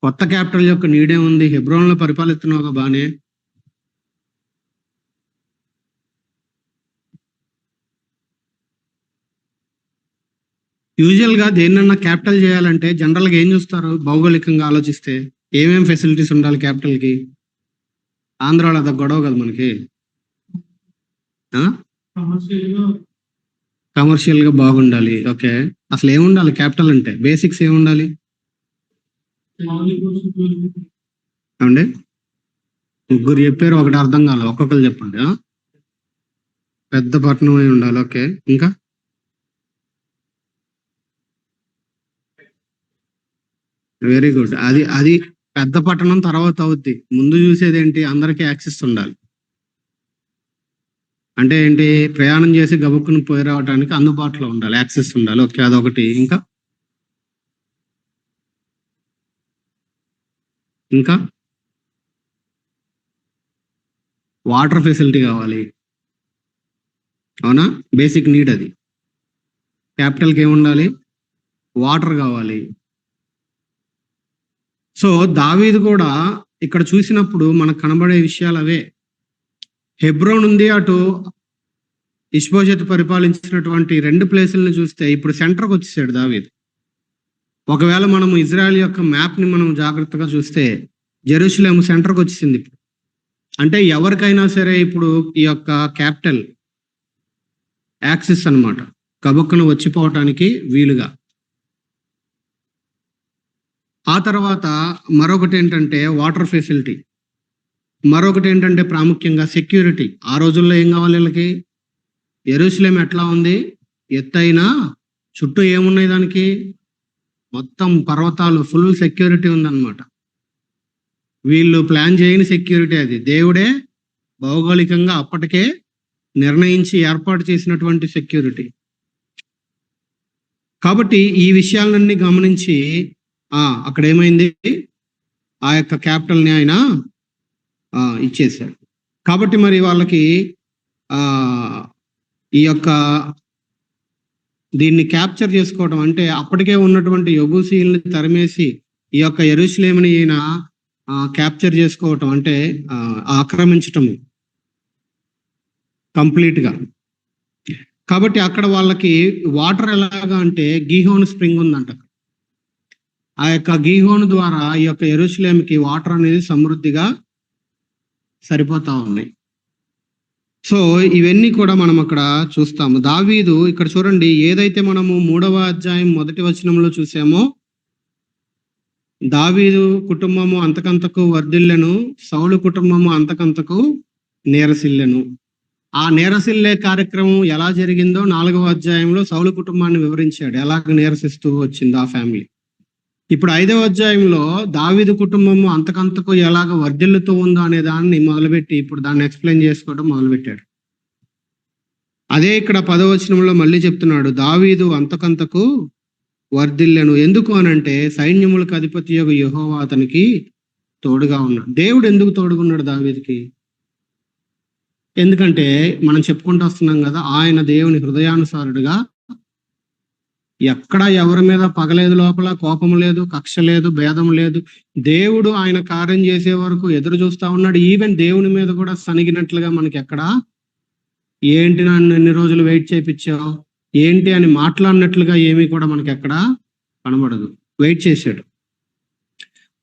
కొత్త క్యాపిటల్ యొక్క నీడే ఉంది. హెబ్రోన్లో పరిపాలిస్తున్నావు బానే. యూజువల్ గా దేన్నన్నా క్యాపిటల్ చేయాలంటే జనరల్ గా ఏం చూస్తారు? భౌగోళికంగా ఆలోచిస్తే ఏమేం ఫెసిలిటీస్ ఉండాలి క్యాపిటల్ కి? ఆంధ్రాలో అదొక గొడవ కదా మనకి. కమర్షియల్ గా బాగుండాలి. ఓకే. అసలు ఏముండాలి క్యాపిటల్ అంటే? బేసిక్స్ ఏముండాలి? ఏమండి? ముగ్గురు చెప్పారు, ఒకటి అర్థం కాలేదు. ఒక్కొక్కరు చెప్పండి. పెద్ద పట్టణం అయి ఉండాలి. ఓకే. ఇంకా? Very good. అది అది పెద్ద పట్టణం తర్వాత అవుద్ది. ముందు చూసేది ఏంటి? అందరికీ యాక్సెస్ ఉండాలి. అంటే ఏంటి? ప్రయాణం చేసి గబుక్కుని పోయి రావడానికి అందుబాటులో ఉండాలి, యాక్సెస్ ఉండాలి. ఓకే, అదొకటి. ఇంకా? ఇంకా? వాటర్ ఫెసిలిటీ కావాలి. అవునా? బేసిక్ నీడ్ అది. క్యాపిటల్కి ఏముండాలి? వాటర్ కావాలి. సో దావీదు కూడా ఇక్కడ చూసినప్పుడు మనకు కనబడే విషయాలు అవే. హెబ్రోన్ ఉంది, అటు ఇష్బోషెతు పరిపాలించినటువంటి 2 ప్లేసులను చూస్తే ఇప్పుడు సెంటర్కి వచ్చేసాడు దావీదు. ఒకవేళ మనము ఇజ్రాయెల్ యొక్క మ్యాప్ ని మనం జాగ్రత్తగా చూస్తే జెరూసలేం సెంటర్కి వచ్చేసింది. అంటే ఎవరికైనా సరే ఇప్పుడు ఈ యొక్క క్యాపిటల్ యాక్సిస్ అన్నమాట, కబుక్కున వచ్చిపోవటానికి వీలుగా. ఆ తర్వాత మరొకటి ఏంటంటే వాటర్ ఫెసిలిటీ. మరొకటి ఏంటంటే ప్రాముఖ్యంగా సెక్యూరిటీ. ఆ రోజుల్లో ఏం కావాలి వీళ్ళకి? యెరూషలేం ఎట్లా ఉంది? ఎత్తైన, చుట్టూ ఏమున్నాయి దానికి? మొత్తం పర్వతాలు, ఫుల్ సెక్యూరిటీ ఉందన్నమాట. వీళ్ళు ప్లాన్ చేయని సెక్యూరిటీ అది. దేవుడే భౌగోళికంగా అప్పటికే నిర్ణయించి ఏర్పాటు చేసినటువంటి సెక్యూరిటీ. కాబట్టి ఈ విషయాలన్నీ గమనించి అక్కడ ఏమైంది? ఆ యొక్క క్యాపిటల్ని ఆయన ఇచ్చేశారు. కాబట్టి మరి వాళ్ళకి ఈ యొక్క దీన్ని క్యాప్చర్ చేసుకోవడం అంటే అప్పటికే ఉన్నటువంటి యెబూసీయుల్ని తరిమేసి ఈ యొక్క యెరూషలేముని ఈయన క్యాప్చర్ చేసుకోవటం అంటే ఆక్రమించటం కంప్లీట్ గా. కాబట్టి అక్కడ వాళ్ళకి వాటర్ ఎలాగా అంటే గీహోన్ స్ప్రింగ్ ఉందంట. ఆ యొక్క గీహోన్ ద్వారా ఈ యొక్క యెరూషలేంకి వాటర్ అనేది సమృద్ధిగా సరిపోతా ఉన్నాయి. సో ఇవన్నీ కూడా మనం అక్కడ చూస్తాము. దావీదు ఇక్కడ చూడండి, ఏదైతే మనము 3వ అధ్యాయం 1వ వచనంలో చూసామో, దావీదు కుటుంబము అంతకంతకు వర్ధిల్లెను, సౌలు కుటుంబము అంతకంతకు నేరసిల్లెను. ఆ నేరసిల్లే కార్యక్రమం ఎలా జరిగిందో 4వ అధ్యాయంలో సౌలు కుటుంబాన్ని వివరించాడు, ఎలాగ నేరసిస్తూ వచ్చిందో ఆ ఫ్యామిలీ. ఇప్పుడు 5వ అధ్యాయంలో దావీదు కుటుంబము అంతకంతకు ఎలాగ వర్ధిల్లుతూ ఉందో అనే దాన్ని మొదలుపెట్టి ఇప్పుడు దాన్ని ఎక్స్ప్లెయిన్ చేసుకోవడం మొదలుపెట్టాడు. అదే ఇక్కడ 10వ వచనంలో మళ్ళీ చెప్తున్నాడు, దావీదు అంతకంతకు వర్ధిల్లెను. ఎందుకు అనంటే సైన్యములకు అధిపతి యెహోవా అతనికి తోడుగా ఉన్నాడు. దేవుడు ఎందుకు తోడుగున్నాడు దావీదుకి? ఎందుకంటే మనం చెప్పుకుంటూ వస్తున్నాం కదా, ఆయన దేవుని హృదయానుసారుడుగా, ఎక్కడ ఎవరి మీద పగలేదు, లోపల కోపం లేదు, కక్ష లేదు, భేదం లేదు. దేవుడు ఆయన కార్యం చేసే వరకు ఎదురు చూస్తా ఉన్నాడు. ఈవెన్ దేవుని మీద కూడా సనిగినట్లుగా మనకి ఎక్కడ, ఏంటి నన్ను ఎన్ని రోజులు వెయిట్ చేయించావు, ఏంటి అని మాట్లాడినట్లుగా ఏమీ కూడా మనకి ఎక్కడ కనబడదు. వెయిట్ చేశాడు.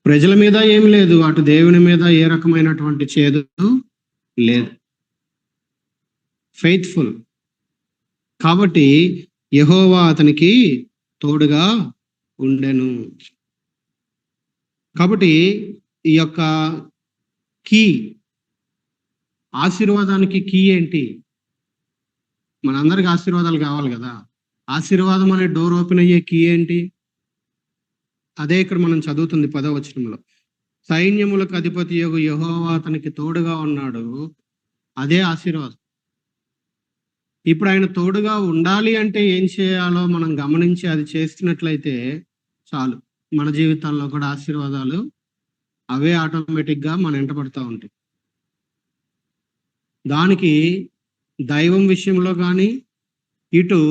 ప్రజల మీద ఏమి లేదు, అటు దేవుని మీద ఏ రకమైనటువంటి చేదు లేదు. ఫెయిత్ఫుల్. కాబట్టి యెహోవా అతనికి తోడుగా ఉండెను. కాబట్టి ఈ యొక్క కీ, ఆశీర్వాదానికి కీ ఏంటి? మనందరికి ఆశీర్వాదాలు కావాలి కదా. ఆశీర్వాదం అనే డోర్ ఓపెన్ అయ్యే కీ ఏంటి? అదే ఇక్కడ మనం చదువుతుంది 10వ వచనంలో, సైన్యములకు అధిపతి యెహోవా అతనికి తోడుగా ఉన్నాడు. అదే ఆశీర్వాదం. ఇప్పుడు ఆయన తోడుగా ఉండాలి అంటే ఏం చేయాలో మనం గమనించి అది చేస్తున్నట్లయితే చాలు, మన జీవితాల్లో కూడా ఆశీర్వాదాలు అవే ఆటోమేటిక్ గా మన వెంట పడుతూ ఉంటాయి. దానికి దైవం విషయంలో కానీ, ఇటు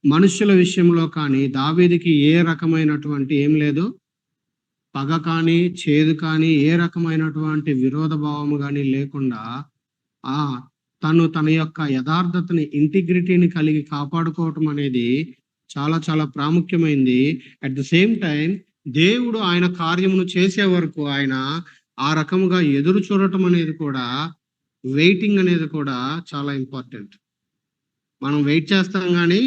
మనుషుల విషయంలో కానీ దావీదుకి ఏ రకమైనటువంటి ఏం లేదు, పగ కానీ, చేదు కానీ, ఏ రకమైనటువంటి విరోధ భావము కానీ లేకుండా తను తన యొక్క యథార్థతని, ఇంటిగ్రిటీని కలిగి కాపాడుకోవటం అనేది చాలా చాలా ప్రాముఖ్యమైంది. అట్ ద సేమ్ టైం దేవుడు ఆయన కార్యమును చేసే వరకు ఆయన ఆ రకముగా ఎదురు చూడటం అనేది కూడా, వెయిటింగ్ అనేది కూడా చాలా ఇంపార్టెంట్. మనం వెయిట్ చేస్తాం కానీ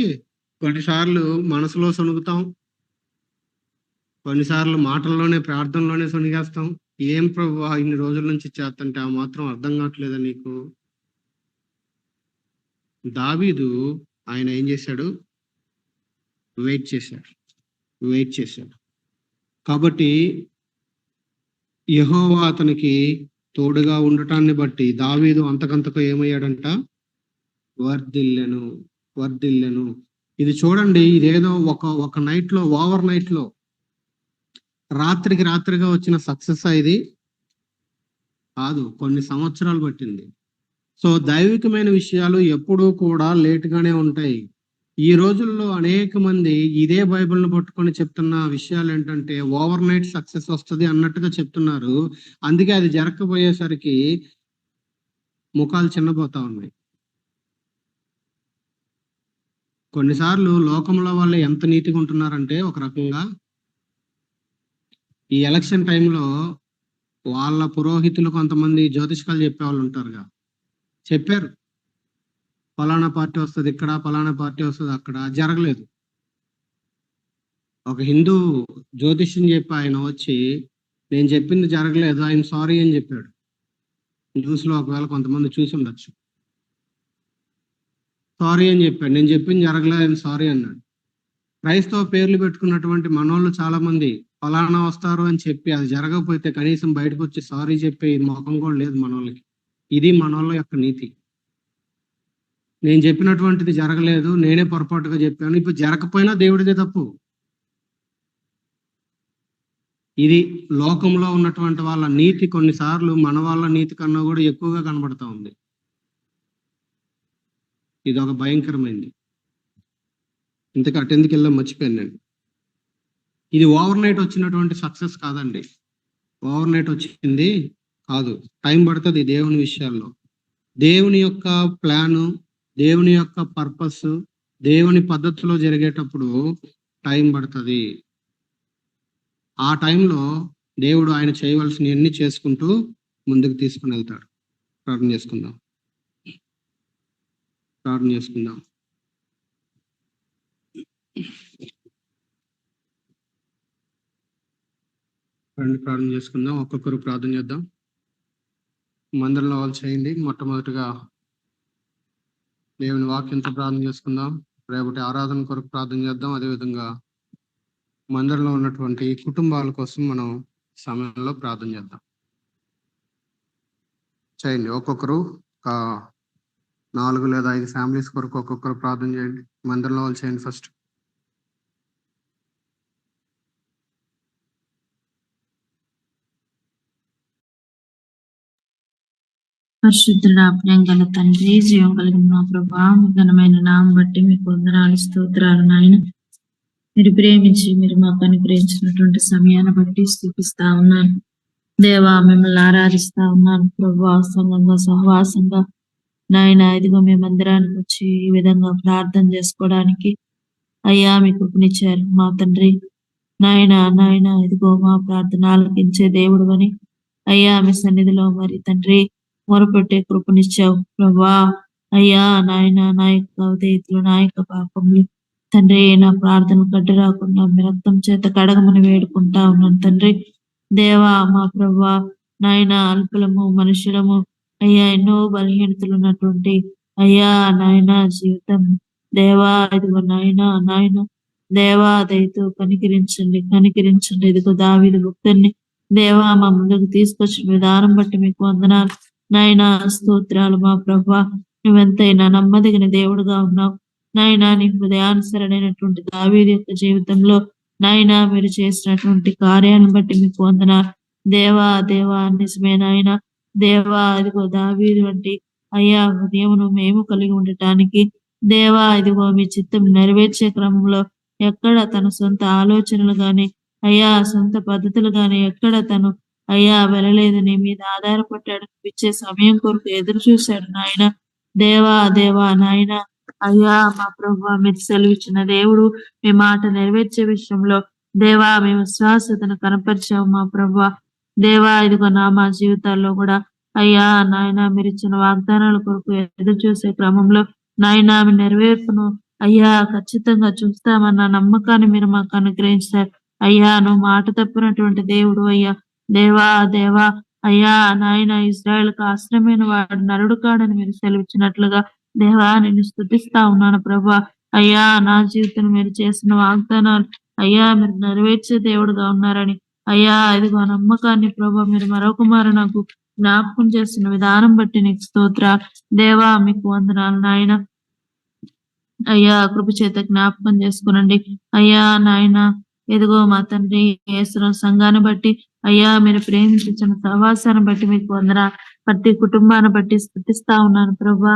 కొన్నిసార్లు మనసులో సొనుగుతాం, కొన్నిసార్లు మాటల్లోనే ప్రార్థనలోనే సొనిగేస్తాం. ఏం ప్రభువా ఇన్ని రోజుల నుంచి చేస్తుంటే ఆ మాత్రం అర్థం కావట్లేదా నీకు? దావీదు ఆయన ఏం చేశాడు? వెయిట్ చేశాడు. కాబట్టి యెహోవా అతనికి తోడుగా ఉండటాన్ని బట్టి దావీదు అంతకంతకు ఏమయ్యాడంట? వర్ధిల్లెను. ఇది చూడండి, ఇదేదో ఒక నైట్ లో, ఓవర్ నైట్ లో, రాత్రిగా వచ్చిన సక్సెస్ ఇది కాదు, కొన్ని సంవత్సరాలు పట్టింది. సో దైవికమైన విషయాలు ఎప్పుడూ కూడా లేట్ గానే ఉంటాయి. ఈ రోజుల్లో అనేక మంది ఇదే బైబిల్‌ను పట్టుకొని చెప్తున్న విషయాలు ఏంటంటే ఓవర్ నైట్ సక్సెస్ వస్తది అన్నట్టుగా చెప్తున్నారు. అందుకే అది జరగకపోయేసరికి ముఖాలు చిన్నబోతా ఉన్నాయి. కొన్నిసార్లు లోకంలో వాళ్ళు ఎంత నీతిగా ఉంటున్నారంటే ఒక రకంగా ఈ ఎలక్షన్ టైంలో వాళ్ళ పురోహితులు కొంతమంది జ్యోతిష్కాలు చెప్పేవాళ్ళు ఉంటారుగా, చెప్పారు ఫలానా పార్టీ వస్తుంది ఇక్కడ, ఫలానా పార్టీ వస్తుంది అక్కడ. జరగలేదు. ఒక హిందూ జ్యోతిష్యం చెప్పి ఆయన వచ్చి నేను చెప్పింది జరగలేదు, ఆయన సారీ అని చెప్పాడు. న్యూస్ లో ఒకవేళ కొంతమంది చూసి ఉండొచ్చు. సారీ అని చెప్పాడు, నేను చెప్పింది జరగలేదు, ఆయన సారీ అన్నాడు. క్రైస్తవ పేర్లు పెట్టుకున్నటువంటి మనోళ్ళు చాలా మంది ఫలానా వస్తారు అని చెప్పి అది జరగకపోతే కనీసం బయటకు వచ్చి సారీ చెప్పే మొఖం కూడా లేదు మనోళ్ళకి. ఇది మనోళ్ళ యొక్క నీతి. నేను చెప్పినటువంటిది జరగలేదు, నేనే పొరపాటుగా చెప్పాను, ఇప్పుడు జరగకపోయినా దేవుడిదే తప్పు. ఇది లోకంలో ఉన్నటువంటి వాళ్ళ నీతి కొన్నిసార్లు మన వాళ్ళ నీతి కన్నా కూడా ఎక్కువగా కనబడతా ఉంది. ఇది ఒక భయంకరమైంది. ఇంతకు అటెందుకు వెళ్ళా మర్చిపోయాను నేను. ఇది ఓవర్ నైట్ వచ్చినటువంటి సక్సెస్ కాదండి. ఓవర్ నైట్ వచ్చింది కాదు, టైం పడుతుంది దేవుని విషయాల్లో. దేవుని యొక్క ప్లాను, దేవుని యొక్క పర్పస్, దేవుని పద్ధతిలో జరిగేటప్పుడు టైం పడుతుంది. ఆ టైంలో దేవుడు ఆయన చేయవలసినవన్నీ చేసుకుంటూ ముందుకు తీసుకుని వెళ్తాడు. ప్రార్థన చేసుకుందాం. ప్రార్థన చేసుకుందాం. ఒక్కొక్కరు ప్రార్థన చేద్దాం. మందిరంలో వాళ్ళు చేయండి. మొట్టమొదటిగా దేవుని వాక్యంతో ప్రార్థన చేసుకుందాం. రేపటి ఆరాధన కొరకు ప్రార్థన చేద్దాం. అదేవిధంగా మందిరంలో ఉన్నటువంటి కుటుంబాల కోసం మనం సమయంలో ప్రార్థన చేద్దాం. చేయండి. ఒక్కొక్కరు 4 లేదా 5 ఫ్యామిలీస్ కొరకు ఒక్కొక్కరు ప్రార్థన చేయండి. మందిరంలో వాళ్ళు చేయండి ఫస్ట్. పరిశుద్ధుడా, ప్రియంగల తండ్రి, జీవం కలిగిన మా ప్రభా, ఘనమైన నామం బట్టి మీకు వందనాలు, స్తోత్రాలు నాయన. మీరు ప్రేమించి మీరు మాకు అనుగ్రహించినటువంటి సమయాన్ని బట్టి స్థుతిస్తా ఉన్నాను దేవా. మిమ్మల్ని ఆరాధిస్తా ఉన్నాను ప్రభా. సంఘంగా సహవాసంగా నాయన ఇదిగో మీ మందిరానికి వచ్చి ఈ విధంగా ప్రార్థన చేసుకోవడానికి అయ్యా మీ కృపనిచ్చారు మా తండ్రి. నాయన ఇదిగో మా ప్రార్థన ఆలకించే దేవుడు అని అయ్యా మీ సన్నిధిలో మరి తండ్రి మొరపెట్టే కృపనిచ్చావు ప్రభా. అయ్యా నాయన నా యొక్క ఉదయతులు, నా యొక్క పాపములు తండ్రి, నా ప్రార్థన కడ్డు రాకుండా మీ రక్తం చేత కడగమని వేడుకుంటా ఉన్నాను తండ్రి. దేవా మా ప్రభా, నాయన అల్పులము, మనుషులము అయ్యా, ఎన్నో బలహీనతలు ఉన్నటువంటి అయ్యా నాయన జీవితం దేవా ఇదిగో నాయన దేవా దయతో కనికరించండి. ఇదిగో దావీదు భక్తుని దేవా మా ముందుకు తీసుకొచ్చిన విధానం బట్టి మీకు వందనాలు నాయన, స్తోత్రాలు మా ప్రభా. నువ్వెంతైనా నమ్మదగిన దేవుడుగా ఉన్నావు నాయన. నీ హృదయానుసరైనటువంటి దావీదు యొక్క జీవితంలో నాయన మీరు చేసినటువంటి కార్యాలను బట్టి మీకు వందనాలు దేవా. నిజమే నాయన దేవా. ఇదిగో దావీదు వంటి అయ్యా హృదయమును మేము కలిగి ఉండటానికి దేవా ఇదిగో మీ చిత్తం నెరవేర్చే క్రమంలో ఎక్కడ తన సొంత ఆలోచనలు గాని అయ్యా సొంత పద్ధతులు గాని ఎక్కడ తను అయ్యా వెళ్ళలేదు, నీ మీద ఆధారపడ్డాడు. ఇచ్చే సమయం కొరకు ఎదురు చూశాడు నాయన. దేవా నాయన అయ్యా మా ప్రభు, మీరు సెలవిచ్చిన దేవుడు. మీ మాట నెరవేర్చే విషయంలో దేవా మీ విశ్వాసతను కనపరిచావు మా ప్రభు. దేవా ఇదిగో మా జీవితాల్లో కూడా అయ్యా నాయన మీరు ఇచ్చిన వాగ్దానాల కొరకు ఎదురు చూసే క్రమంలో నాయన ఆమె నెరవేర్పును అయ్యా ఖచ్చితంగా చూస్తామన్న నమ్మకాన్ని మీరు మాకు అనుగ్రహించారు. అయ్యా నువ్వు మాట తప్పినటువంటి దేవుడు అయ్యా. దేవా దేవా అయ్యా నాయన ఇజ్రాయేలుకు ఆశ్రయమైన వాడు నరుడు కాడని మీరు సెలవిచ్చినట్లుగా దేవా నేను స్తుతిస్తా ఉన్నాను ప్రభా. అయ్యా నా జీవితం మీరు చేసిన వాగ్దానాలు అయ్యా మీరు నెరవేర్చే దేవుడుగా ఉన్నారని అయ్యా ఇదిగో నమ్మకాన్ని ప్రభా మీరు మరొక మారు నాకు జ్ఞాపకం చేస్తున్న విధానం బట్టి నీకు స్తోత్ర. దేవా మీకు వందనాలు నాయన. అయ్యా కృప చేత జ్ఞాపకం చేసుకునండి అయ్యా నాయన. ఎదుగో మా తండ్రి యేసు సంఘాన్ని బట్టి అయ్యా మీరు ప్రేమించిన సహవాసాన్ని బట్టి మీకు వందన. ప్రతి కుటుంబాన్ని బట్టి స్తుతిస్తా ఉన్నాను ప్రభా.